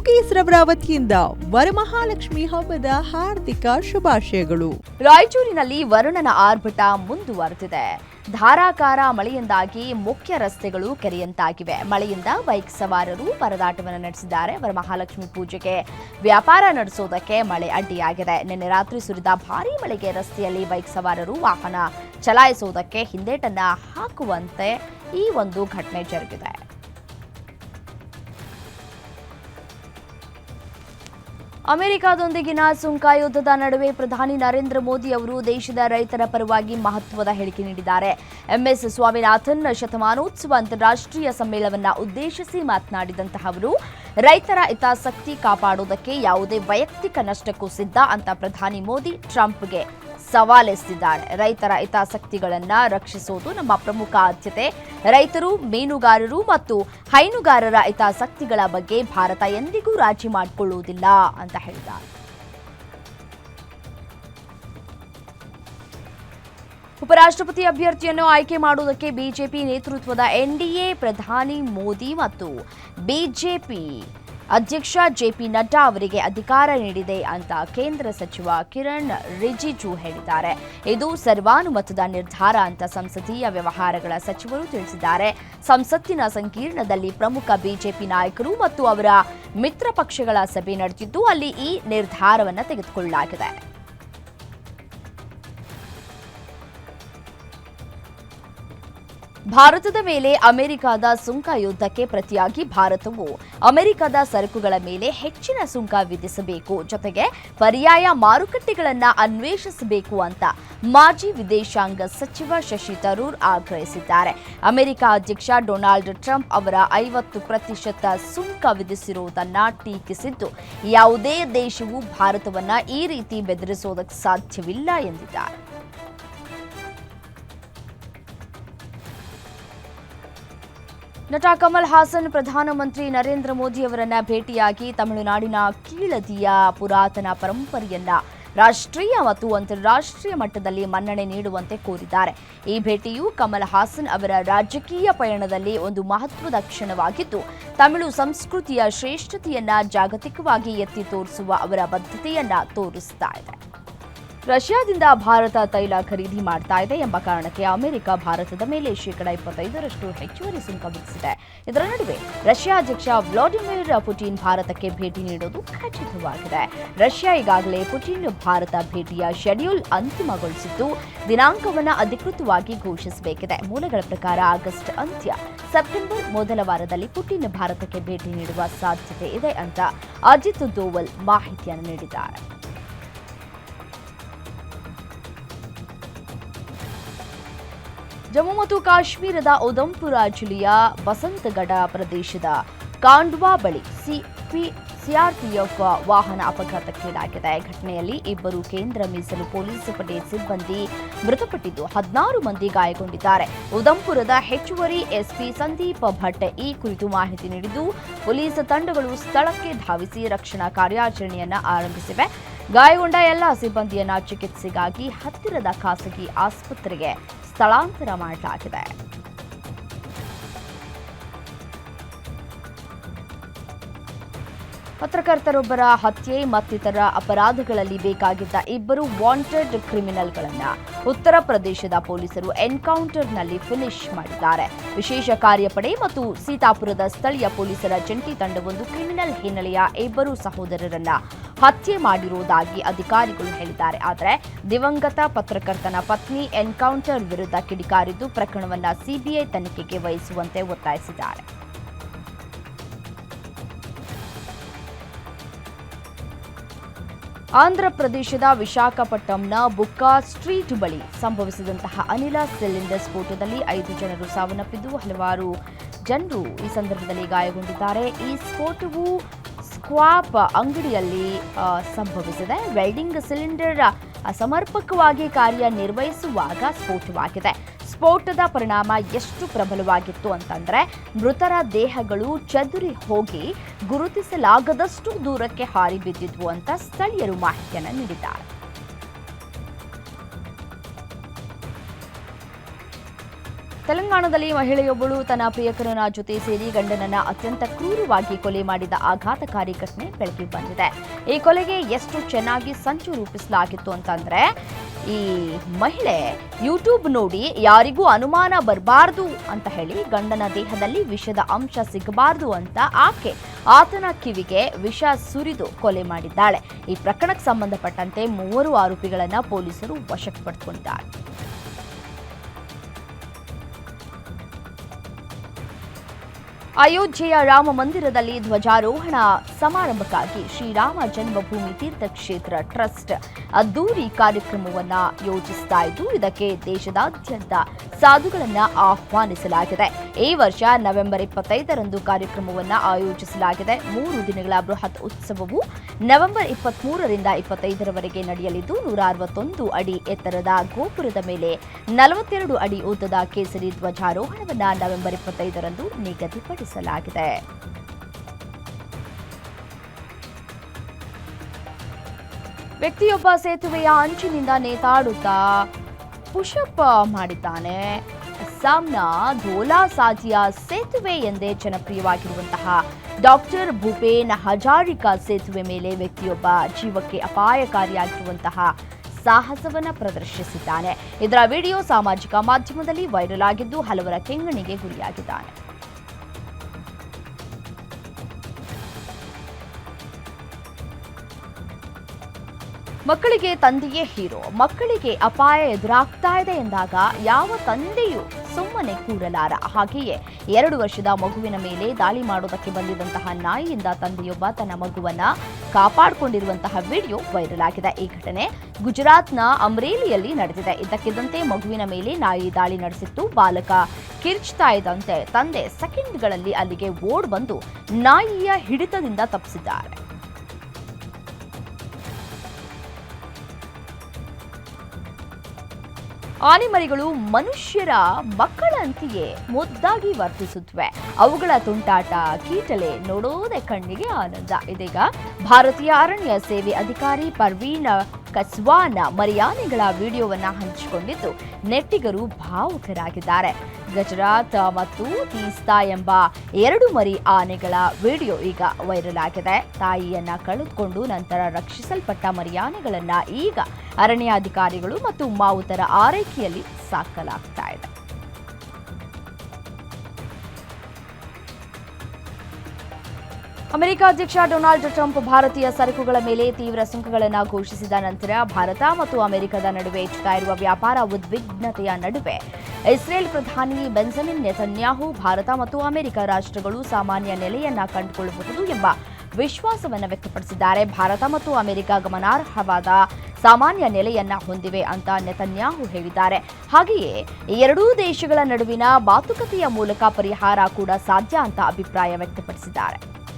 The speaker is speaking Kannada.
ಕುಕೀಸ್ ರವರ ವತಿಯಿಂದ ವರಮಹಾಲಕ್ಷ್ಮಿ ಹಬ್ಬದ ಹಾರ್ದಿಕ ಶುಭಾಶಯಗಳು. ರಾಯಚೂರಿನಲ್ಲಿ ವರುಣನ ಆರ್ಭಟ ಮುಂದುವರೆದಿದೆ. ಧಾರಾಕಾರ ಮಳೆಯಿಂದಾಗಿ ಮುಖ್ಯ ರಸ್ತೆಗಳು ಕೆರೆಯಂತಾಗಿವೆ. ಮಳೆಯಿಂದ ಬೈಕ್ ಸವಾರರು ಪರದಾಟವನ್ನು ನಡೆಸಿದ್ದಾರೆ. ವರಮಹಾಲಕ್ಷ್ಮಿ ಪೂಜೆಗೆ ವ್ಯಾಪಾರ ನಡೆಸೋದಕ್ಕೆ ಮಳೆ ಅಡ್ಡಿಯಾಗಿದೆ. ನಿನ್ನೆ ರಾತ್ರಿ ಸುರಿದ ಭಾರೀ ಮಳೆಗೆ ರಸ್ತೆಯಲ್ಲಿ ಬೈಕ್ ಸವಾರರು ವಾಹನ ಚಲಾಯಿಸುವುದಕ್ಕೆ ಹಿಂದೇಟನ್ನ ಹಾಕುವಂತೆ ಈ ಒಂದು ಘಟನೆ ಜರುಗಿದೆ. ಅಮೆರಿಕದೊಂದಿಗಿನ ಸುಂಕ ಯುದ್ಧದ ನಡುವೆ ಪ್ರಧಾನಿ ನರೇಂದ್ರ ಮೋದಿ ಅವರು ದೇಶದ ರೈತರ ಪರವಾಗಿ ಮಹತ್ವದ ಹೇಳಿಕೆ ನೀಡಿದ್ದಾರೆ. ಎಂಎಸ್ ಸ್ವಾಮಿನಾಥನ್ ಶತಮಾನೋತ್ಸವ ಅಂತಾರಾಷ್ಟ್ರೀಯ ಸಮ್ಮೇಳನವನ್ನು ಉದ್ದೇಶಿಸಿ ಮಾತನಾಡಿದಂತಹ ಅವರು ರೈತರ ಹಿತಾಸಕ್ತಿ ಕಾಪಾಡುವುದಕ್ಕೆ ಯಾವುದೇ ವೈಯಕ್ತಿಕ ನಷ್ಟಕ್ಕೂ ಸಿದ್ಧ ಅಂತ ಪ್ರಧಾನಿ ಮೋದಿ ಟ್ರಂಪ್ಗೆ ಸವಾಲೆಸೆದಿದ್ದಾರೆ. ರೈತರ ಹಿತಾಸಕ್ತಿಗಳನ್ನು ರಕ್ಷಿಸುವುದು ನಮ್ಮ ಪ್ರಮುಖ ಆದ್ಯತೆ. ರೈತರು, ಮೀನುಗಾರರು ಮತ್ತು ಹೈನುಗಾರರ ಹಿತಾಸಕ್ತಿಗಳ ಬಗ್ಗೆ ಭಾರತ ಎಂದಿಗೂ ರಾಜಿ ಮಾಡಿಕೊಳ್ಳುವುದಿಲ್ಲ ಅಂತ ಹೇಳಿದ್ದಾರೆ. ಉಪರಾಷ್ಟ್ರಪತಿ ಅಭ್ಯರ್ಥಿಯನ್ನು ಆಯ್ಕೆ ಮಾಡುವುದಕ್ಕೆ ಬಿಜೆಪಿ ನೇತೃತ್ವದ ಎನ್ಡಿಎ ಪ್ರಧಾನಿ ಮೋದಿ ಮತ್ತು ಬಿಜೆಪಿ ಅಧ್ಯಕ್ಷ ಜೆಪಿ ನಡ್ಡಾ ಅವರಿಗೆ ಅಧಿಕಾರ ನೀಡಿದೆ ಅಂತ ಕೇಂದ್ರ ಸಚಿವ ಕಿರಣ್ ರಿಜಿಜು ಹೇಳಿದ್ದಾರೆ. ಇದು ಸರ್ವಾನುಮತದ ನಿರ್ಧಾರ ಅಂತ ಸಂಸದೀಯ ವ್ಯವಹಾರಗಳ ಸಚಿವರು ತಿಳಿಸಿದ್ದಾರೆ. ಸಂಸತ್ತಿನ ಸಂಕೀರ್ಣದಲ್ಲಿ ಪ್ರಮುಖ ಬಿಜೆಪಿ ನಾಯಕರು ಮತ್ತು ಅವರ ಮಿತ್ರ ಪಕ್ಷಗಳ ಸಭೆ ನಡೆದಿದ್ದು ಅಲ್ಲಿ ಈ ನಿರ್ಧಾರವನ್ನು ತೆಗೆದುಕೊಳ್ಳಲಾಗಿದೆ. ಭಾರತದ ಮೇಲೆ ಅಮೆರಿಕದ ಸುಂಕ ಯುದ್ಧಕ್ಕೆ ಪ್ರತಿಯಾಗಿ ಭಾರತವು ಅಮೆರಿಕದ ಸರಕುಗಳ ಮೇಲೆ ಹೆಚ್ಚಿನ ಸುಂಕ ವಿಧಿಸಬೇಕು, ಜೊತೆಗೆ ಪರ್ಯಾಯ ಮಾರುಕಟ್ಟೆಗಳನ್ನು ಅನ್ವೇಷಿಸಬೇಕು ಅಂತ ಮಾಜಿ ವಿದೇಶಾಂಗ ಸಚಿವ ಶಶಿ ತರೂರ್ ಆಗ್ರಹಿಸಿದ್ದಾರೆ. ಅಮೆರಿಕ ಅಧ್ಯಕ್ಷ ಡೊನಾಲ್ಡ್ ಟ್ರಂಪ್ ಅವರ 50% ಸುಂಕ ವಿಧಿಸಿರುವುದನ್ನು ಟೀಕಿಸಿದ್ದು ಯಾವುದೇ ದೇಶವು ಭಾರತವನ್ನು ಈ ರೀತಿ ಬೆದರಿಸುವುದಕ್ಕೆ ಸಾಧ್ಯವಿಲ್ಲ ಎಂದಿದ್ದಾರೆ. ನಟ ಕಮಲ್ ಹಾಸನ್ ಪ್ರಧಾನಮಂತ್ರಿ ನರೇಂದ್ರ ಮೋದಿ ಅವರನ್ನ ಭೇಟಿಯಾಗಿ ತಮಿಳುನಾಡಿನ ಕೀಳದಿಯ ಪುರಾತನ ಪರಂಪರೆಯನ್ನ ರಾಷ್ಟ್ರೀಯ ಮತ್ತು ಅಂತಾರಾಷ್ಟ್ರೀಯ ಮಟ್ಟದಲ್ಲಿ ಮನ್ನಣೆ ನೀಡುವಂತೆ ಕೋರಿದ್ದಾರೆ. ಈ ಭೇಟಿಯು ಕಮಲ್ ಹಾಸನ್ ಅವರ ರಾಜಕೀಯ ಪಯಣದಲ್ಲಿ ಒಂದು ಮಹತ್ವದ ಕ್ಷಣವಾಗಿದ್ದು, ತಮಿಳು ಸಂಸ್ಕೃತಿಯ ಶ್ರೇಷ್ಠತೆಯನ್ನ ಜಾಗತಿಕವಾಗಿ ಎತ್ತಿ ತೋರಿಸುವ ಅವರ ಬದ್ಧತೆಯನ್ನ ತೋರಿಸ್ತಾ ಇದೆ. ರಷ್ಯಾದಿಂದ ಭಾರತ ತೈಲ ಖರೀದಿ ಮಾಡ್ತಾ ಇದೆ ಎಂಬ ಕಾರಣಕ್ಕೆ ಅಮೆರಿಕ ಭಾರತದ ಮೇಲೆ 25% ಹೆಚ್ಚುವರಿ ಸುಂಕ ವಿಧಿಸಿದೆ. ಇದರ ನಡುವೆ ರಷ್ಯಾ ಅಧ್ಯಕ್ಷ ವ್ಲಾಡಿಮಿರ್ ಪುಟಿನ್ ಭಾರತಕ್ಕೆ ಭೇಟಿ ನೀಡುವುದು ಖಚಿತವಾಗಿದೆ. ರಷ್ಯಾ ಈಗಾಗಲೇ ಪುಟಿನ್ ಭಾರತ ಭೇಟಿಯ ಶೆಡ್ಯೂಲ್ ಅಂತಿಮಗೊಳಿಸಿದ್ದು ದಿನಾಂಕವನ್ನು ಅಧಿಕೃತವಾಗಿ ಘೋಷಿಸಬೇಕಿದೆ. ಮೂಲಗಳ ಪ್ರಕಾರ ಆಗಸ್ಟ್ ಅಂತ್ಯ ಸೆಪ್ಟೆಂಬರ್ ಮೊದಲ ವಾರದಲ್ಲಿ ಪುಟಿನ್ ಭಾರತಕ್ಕೆ ಭೇಟಿ ನೀಡುವ ಸಾಧ್ಯತೆ ಇದೆ ಅಂತ ಅಜಿತ್ ದೋವಲ್ ಮಾಹಿತಿಯನ್ನು ನೀಡಿದ್ದಾರೆ. ಜಮ್ಮು ಮತ್ತು ಕಾಶ್ಮೀರದ ಉಧಂಪುರ ಜಿಲ್ಲೆಯ ಬಸಂತಗಢ ಪ್ರದೇಶದ ಕಾಂಡ್ವಾ ಬಳಿ ಸಿಆರ್ಪಿಎಫ್ ವಾಹನ ಅಪಘಾತಕ್ಕೀಡಾಗಿದೆ. ಘಟನೆಯಲ್ಲಿ 2 ಕೇಂದ್ರ ಮೀಸಲು ಪೊಲೀಸ್ ಪಡೆ ಸಿಬ್ಬಂದಿ ಮೃತಪಟ್ಟಿದ್ದು 16 ಮಂದಿ ಗಾಯಗೊಂಡಿದ್ದಾರೆ. ಉಧಂಪುರದ ಹೆಚ್ಚುವರಿ ಎಸ್ಪಿ ಸಂದೀಪ್ ಭಟ್ ಈ ಕುರಿತು ಮಾಹಿತಿ ನೀಡಿದ್ದು, ಪೊಲೀಸ್ ತಂಡಗಳು ಸ್ಥಳಕ್ಕೆ ಧಾವಿಸಿ ರಕ್ಷಣಾ ಕಾರ್ಯಾಚರಣೆಯನ್ನು ಆರಂಭಿಸಿವೆ. ಗಾಯಗೊಂಡ ಎಲ್ಲ ಸಿಬ್ಬಂದಿಯನ್ನ ಚಿಕಿತ್ಸೆಗಾಗಿ ಹತ್ತಿರದ ಖಾಸಗಿ ಆಸ್ಪತ್ರೆಗೆ ಸ್ಥಳಾಂತರ ಮಾಡಲಾಗಿದೆ. ಪತ್ರಕರ್ತರೊಬ್ಬರ ಹತ್ಯೆ ಮತ್ತಿತರ ಅಪರಾಧಗಳಲ್ಲಿ ಬೇಕಾಗಿದ್ದ 2 ವಾಂಟೆಡ್ ಕ್ರಿಮಿನಲ್ಗಳನ್ನು ಉತ್ತರ ಪ್ರದೇಶದ ಪೊಲೀಸರು ಎನ್ಕೌಂಟರ್ನಲ್ಲಿ ಫಿನಿಶ್ ಮಾಡಿದ್ದಾರೆ. ವಿಶೇಷ ಕಾರ್ಯಪಡೆ ಮತ್ತು ಸೀತಾಪುರದ ಸ್ಥಳೀಯ ಪೊಲೀಸರ ಜಂಟಿ ತಂಡವೊಂದು ಕ್ರಿಮಿನಲ್ ಹಿನ್ನೆಲೆಯ 2 ಸಹೋದರರನ್ನ ಹತ್ಯೆ ಮಾಡಿರುವುದಾಗಿ ಅಧಿಕಾರಿಗಳು ಹೇಳಿದ್ದಾರೆ. ಆದರೆ ದಿವಂಗತ ಪತ್ರಕರ್ತನ ಪತ್ನಿ ಎನ್ಕೌಂಟರ್ ವಿರುದ್ಧ ಕಿಡಿಕಾರಿದ್ದು ಪ್ರಕರಣವನ್ನು ಸಿಬಿಐ ತನಿಖೆಗೆ ವಹಿಸುವಂತೆ ಒತ್ತಾಯಿಸಿದ್ದಾರೆ. ಆಂಧ್ರಪ್ರದೇಶದ ವಿಶಾಖಪಟ್ಟಂನ ಬುಕ್ಕಾ ಸ್ಟ್ರೀಟ್ ಬಳಿ ಸಂಭವಿಸಿದಂತಹ ಅನಿಲ ಸಿಲಿಂಡರ್ ಸ್ಫೋಟದಲ್ಲಿ 5 ಜನರು ಸಾವನ್ನಪ್ಪಿದ್ದು ಹಲವಾರು ಜನರು ಈ ಸಂದರ್ಭದಲ್ಲಿ ಗಾಯಗೊಂಡಿದ್ದಾರೆ. ಈ ಸ್ಫೋಟವು ಸ್ಕ್ವಾಪ್ ಅಂಗಡಿಯಲ್ಲಿ ಸಂಭವಿಸಿದೆ. ವೆಲ್ಡಿಂಗ್ ಸಿಲಿಂಡರ್ ಅಸಮರ್ಪಕವಾಗಿ ಕಾರ್ಯನಿರ್ವಹಿಸುವಾಗ ಸ್ಫೋಟವಾಗಿದೆ. ಸ್ಫೋಟದ ಪರಿಣಾಮ ಎಷ್ಟು ಪ್ರಬಲವಾಗಿತ್ತು ಅಂತಂದ್ರೆ ಮೃತರ ದೇಹಗಳು ಚದುರಿ ಹೋಗಿ ಗುರುತಿಸಲಾಗದಷ್ಟು ದೂರಕ್ಕೆ ಹಾರಿ ಬಿದ್ದಿದ್ವು ಅಂತ ಸ್ಥಳೀಯರು ಮಾಹಿತಿಯನ್ನು ನೀಡಿದ್ದಾರೆ. ತೆಲಂಗಾಣದಲ್ಲಿ ಮಹಿಳೆಯೊಬ್ಬಳು ತನ್ನ ಪ್ರಿಯಕರನ ಜೊತೆ ಸೇರಿ ಗಂಡನನ್ನ ಅತ್ಯಂತ ಕ್ರೂರವಾಗಿ ಕೊಲೆ ಮಾಡಿದ ಆಘಾತಕಾರಿ ಘಟನೆ ಬೆಳಕಿಗೆ ಬಂದಿದೆ. ಈ ಕೊಲೆಗೆ ಎಷ್ಟು ಚೆನ್ನಾಗಿ ಸಂಚು ರೂಪಿಸಲಾಗಿತ್ತು ಅಂತಂದ್ರೆ, ಈ ಮಹಿಳೆ ಯೂಟ್ಯೂಬ್ ನೋಡಿ ಯಾರಿಗೂ ಅನುಮಾನ ಬರಬಾರ್ದು ಅಂತ ಹೇಳಿ ಗಂಡನ ದೇಹದಲ್ಲಿ ವಿಷದ ಅಂಶ ಸಿಗಬಾರ್ದು ಅಂತ ಆತನ ಕಿವಿಗೆ ವಿಷ ಸುರಿದು ಕೊಲೆ ಮಾಡಿದ್ದಾಳೆ. ಈ ಪ್ರಕರಣಕ್ಕೆ ಸಂಬಂಧಪಟ್ಟಂತೆ 3 ಆರೋಪಿಗಳನ್ನ ಪೊಲೀಸರು ವಶಕ್ಕೆ ಪಡೆದುಕೊಂಡಿದ್ದಾರೆ. ಅಯೋಧ್ಯೆಯ ರಾಮ ಮಂದಿರದಲ್ಲಿ ಧ್ವಜಾರೋಹಣ ಸಮಾರಂಭಕ್ಕಾಗಿ ಶ್ರೀರಾಮ ಜನ್ಮಭೂಮಿ ತೀರ್ಥಕ್ಷೇತ್ರ ಟ್ರಸ್ಟ್ ಅದ್ದೂರಿ ಕಾರ್ಯಕ್ರಮವನ್ನು ಯೋಜಿಸ್ತಾ ಇದ್ದು, ಇದಕ್ಕೆ ದೇಶದಾದ್ಯಂತ ಸಾಧುಗಳನ್ನು ಆಹ್ವಾನಿಸಲಾಗಿದೆ. ಈ ವರ್ಷ ನವೆಂಬರ್ 25ರಂದು ಕಾರ್ಯಕ್ರಮವನ್ನು ಆಯೋಜಿಸಲಾಗಿದೆ. 3 ದಿನಗಳ ಬೃಹತ್ ಉತ್ಸವವು ನವೆಂಬರ್ 23ರಿಂದ 25ರವರೆಗೆ ನಡೆಯಲಿದ್ದು, 161 ಅಡಿ ಎತ್ತರದ ಗೋಪುರದ ಮೇಲೆ 42 ಅಡಿ ಉದ್ದದ ಕೇಸರಿ ಧ್ವಜಾರೋಹಣವನ್ನು ನವೆಂಬರ್ 25ರಂದು ನಿಗದಿಪಡಿಸಲಾಗಿದೆ. ವ್ಯಕ್ತಿಯೊಬ್ಬ ಸೇತುವೆಯ ಅಂಚಿನಿಂದ ನೇತಾಡುತ್ತಾ ಪುಷಪ್ ಮಾಡಿದ್ದಾನೆ. ಅಸ್ಸಾಂನ ಧೋಲಾ ಸಾಜಿಯಾ ಸೇತುವೆ ಎಂದೇ ಜನಪ್ರಿಯವಾಗಿರುವಂತಹ ಡಾಕ್ಟರ್ ಭೂಪೇನ್ ಹಜಾರಿಕಾ ಸೇತುವೆ ಮೇಲೆ ವ್ಯಕ್ತಿಯೊಬ್ಬ ಜೀವಕ್ಕೆ ಅಪಾಯಕಾರಿಯಾಗಿರುವಂತಹ ಸಾಹಸವನ್ನು ಪ್ರದರ್ಶಿಸಿದ್ದಾನೆ. ಇದರ ವಿಡಿಯೋ ಸಾಮಾಜಿಕ ಮಾಧ್ಯಮದಲ್ಲಿ ವೈರಲ್ ಆಗಿದ್ದು, ಹಲವರ ಕೆಂಗಣ್ಣಿಗೆ ಗುರಿಯಾಗಿದ್ದಾನೆ. ಮಕ್ಕಳಿಗೆ ತಂದೆಯೇ ಹೀರೋ. ಮಕ್ಕಳಿಗೆ ಅಪಾಯ ಎದುರಾಗ್ತಾ ಇದೆ ಎಂದಾಗ ಯಾವ ತಂದೆಯೂ ಸುಮ್ಮನೆ ಕೂರಲಾರ. ಹಾಗೆಯೇ 2 ವರ್ಷದ ಮಗುವಿನ ಮೇಲೆ ದಾಳಿ ಮಾಡೋದಕ್ಕೆ ಬಂದಿದ್ದಂತಹ ನಾಯಿಯಿಂದ ತಂದೆಯೊಬ್ಬ ತನ್ನ ಮಗುವನ್ನ ಕಾಪಾಡಿಕೊಂಡಿರುವಂತಹ ವಿಡಿಯೋ ವೈರಲ್ ಆಗಿದೆ. ಈ ಘಟನೆ ಗುಜರಾತ್ನ ಅಮ್ರೇಲಿಯಲ್ಲಿ ನಡೆದಿದೆ. ಇದ್ದಕ್ಕಿದ್ದಂತೆ ಮಗುವಿನ ಮೇಲೆ ನಾಯಿ ದಾಳಿ ನಡೆಸಿತ್ತು. ಬಾಲಕ ಕಿರ್ಚ್ತಾ ಇದ್ದಂತೆ ತಂದೆ ಸೆಕೆಂಡ್ಗಳಲ್ಲಿ ಅಲ್ಲಿಗೆ ಓಡ್ ಬಂದು ನಾಯಿಯ ಹಿಡಿತದಿಂದ ತಪ್ಪಿಸಿದ್ದಾರೆ. ಆನೆಮರಿಗಳು ಮನುಷ್ಯರ ಮಕ್ಕಳಂತೆಯೇ ಮುದ್ದಾಗಿ ವರ್ತಿಸುತ್ತವೆ. ಅವುಗಳ ತುಂಟಾಟ, ಕೀಟಲೆ ನೋಡೋದೇ ಕಣ್ಣಿಗೆ ಆನಂದ. ಇದೀಗ ಭಾರತೀಯ ಅರಣ್ಯ ಸೇವೆ ಅಧಿಕಾರಿ ಪರ್ವೀನ್ ಕಸ್ವಾನ್ ಮರಿಯಾನೆಗಳ ವಿಡಿಯೋವನ್ನ ಹಂಚಿಕೊಂಡಿದ್ದು, ನೆಟ್ಟಿಗರು ಭಾವುಕರಾಗಿದ್ದಾರೆ. ಗುಜರಾತ್ ಮತ್ತು ತೀಸ್ತಾ ಎಂಬ 2 ಮರಿ ಆನೆಗಳ ವಿಡಿಯೋ ಈಗ ವೈರಲ್ ಆಗಿದೆ. ತಾಯಿಯನ್ನ ಕಳೆದುಕೊಂಡು ನಂತರ ರಕ್ಷಿಸಲ್ಪಟ್ಟ ಮರಿಯಾನೆಗಳನ್ನ ಈಗ ಅರಣ್ಯಾಧಿಕಾರಿಗಳು ಮತ್ತು ಮಾವುತರ ಆರೈಕೆಯಲ್ಲಿ ಸಾಕಲಾಗ್ತಾ ಇದೆ. ಅಮೆರಿಕ ಅಧ್ಯಕ್ಷ ಡೊನಾಲ್ಡ್ ಟ್ರಂಪ್ ಭಾರತೀಯ ಸರಕುಗಳ ಮೇಲೆ ತೀವ್ರ ಸುಂಕಗಳನ್ನು ಘೋಷಿಸಿದ ನಂತರ ಭಾರತ ಮತ್ತು ಅಮೆರಿಕದ ನಡುವೆ ಹೆಚ್ಚುತ್ತಾ ಇರುವ ವ್ಯಾಪಾರ ಉದ್ವಿಗ್ನತೆಯ ನಡುವೆ ಇಸ್ರೇಲ್ ಪ್ರಧಾನಿ ಬೆಂಜಮಿನ್ ನೆತನ್ಯಾಹು ಭಾರತ ಮತ್ತು ಅಮೆರಿಕ ರಾಷ್ಟ್ರಗಳು ಸಾಮಾನ್ಯ ನೆಲೆಯನ್ನ ಕಂಡುಕೊಳ್ಳಬಹುದು ಎಂಬ ವಿಶ್ವಾಸವನ್ನು ವ್ಯಕ್ತಪಡಿಸಿದ್ದಾರೆ. ಭಾರತ ಮತ್ತು ಅಮೆರಿಕ ಗಮನಾರ್ಹವಾದ ಸಾಮಾನ್ಯ ನೆಲೆಯನ್ನ ಹೊಂದಿವೆ ಅಂತ ನೆತನ್ಯಾಹು ಹೇಳಿದ್ದಾರೆ. ಹಾಗೆಯೇ ಎರಡೂ ದೇಶಗಳ ನಡುವಿನ ಮಾತುಕತೆಯ ಮೂಲಕ ಪರಿಹಾರ ಕೂಡ ಸಾಧ್ಯ ಅಂತ ಅಭಿಪ್ರಾಯ ವ್ಯಕ್ತಪಡಿಸಿದ್ದಾರೆ.